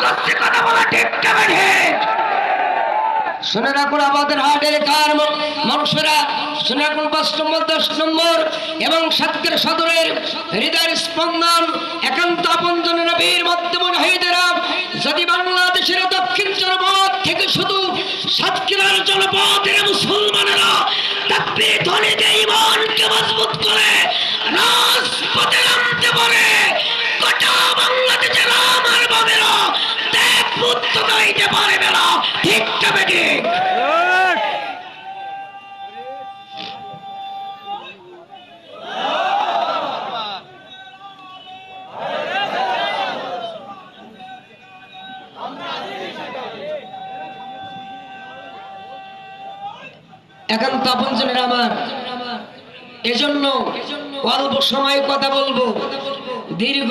করছে, কথা বলা ঠিক না ঠিক? শুনে রাখুন আমাদের হাটের কার মানুষেরা, শুনে রাখুন 5 নম্বর 10 নম্বর এবং সাতক্ষীরা সদরের হৃদয়ের স্পন্দন একান্ত আপনজন নবীর মধ্যে মুজাহিদেরা যদি বাংলাদেশের দক্ষিণ জনপদ থেকে শুধু সাতক্ষীরার জনপদের মুসলমানেরা তাকবীর ধ্বনি দিয়ে ঈমানকে মজবুত করে রাজপথে নামতে পারে, গোটা বাংলাদেশের আমার বাবেরা ত্যাগ মুক্ত দিতে পারবে না, ঠিক তবে ঠিক? একান্ত আপনজনের আমার, এজন্য অল্প সময় কথা বলবো, দীর্ঘ